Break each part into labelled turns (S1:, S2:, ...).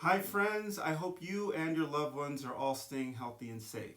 S1: Hi friends, I hope you and your loved ones are all staying healthy and safe.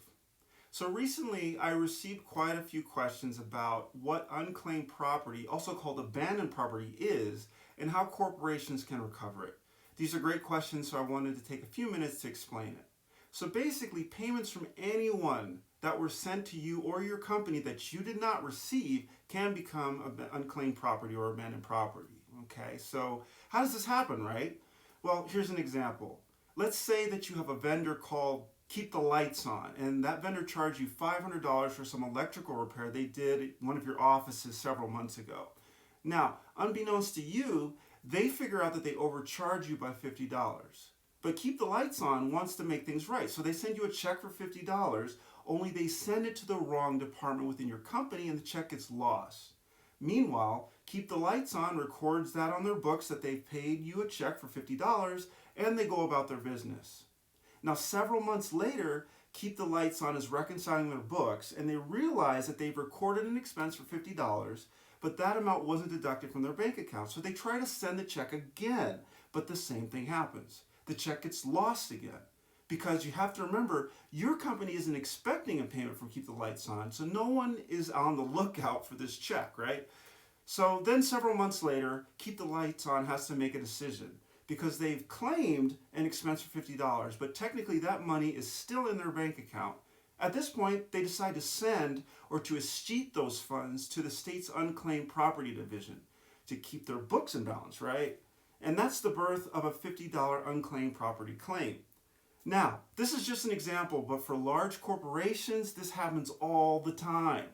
S1: So recently I received quite a few questions about what unclaimed property, also called abandoned property, is and how corporations can recover it. These are great questions, so I wanted to take a few minutes to explain it. So basically, payments from anyone that were sent to you or your company that you did not receive can become unclaimed property or abandoned property. Okay, so how does this happen, right? Well, here's an example. Let's say that you have a vendor called Keep the Lights On, and that vendor charged you $500 for some electrical repair they did at one of your offices several months ago. Now, unbeknownst to you, they figure out that they overcharge you by $50. But Keep the Lights On wants to make things right, so they send you a check for $50, only they send it to the wrong department within your company and the check gets lost. Meanwhile, Keep the Lights On records that on their books that they've paid you a check for $50 and they go about their business. Now, several months later, Keep the Lights On is reconciling their books and they realize that they've recorded an expense for $50, but that amount wasn't deducted from their bank account. So they try to send the check again, but the same thing happens. The check gets lost again. Because you have to remember, your company isn't expecting a payment from Keep the Lights On, so no one is on the lookout for this check, right? So then several months later, Keep the Lights On has to make a decision because they've claimed an expense for $50, but technically that money is still in their bank account. At this point, they decide to send or to escheat those funds to the state's Unclaimed Property Division to keep their books in balance, right? And that's the birth of a $50 unclaimed property claim. Now, this is just an example, but for large corporations, this happens all the time.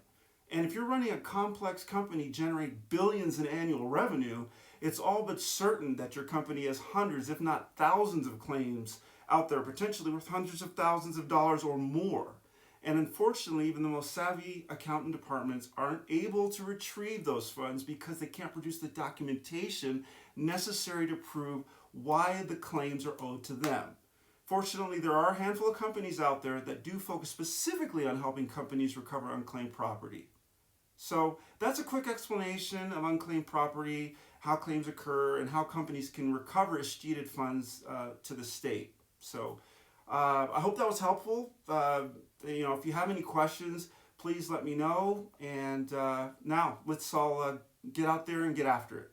S1: And if you're running a complex company generating billions in annual revenue, it's all but certain that your company has hundreds, if not thousands of claims out there, potentially worth hundreds of thousands of dollars or more. And unfortunately, even the most savvy accountant departments aren't able to retrieve those funds because they can't produce the documentation necessary to prove why the claims are owed to them. Fortunately, there are a handful of companies out there that do focus specifically on helping companies recover unclaimed property. So that's a quick explanation of unclaimed property, how claims occur, and how companies can recover escheated funds to the state. So I hope that was helpful. If you have any questions, please let me know. And now let's all get out there and get after it.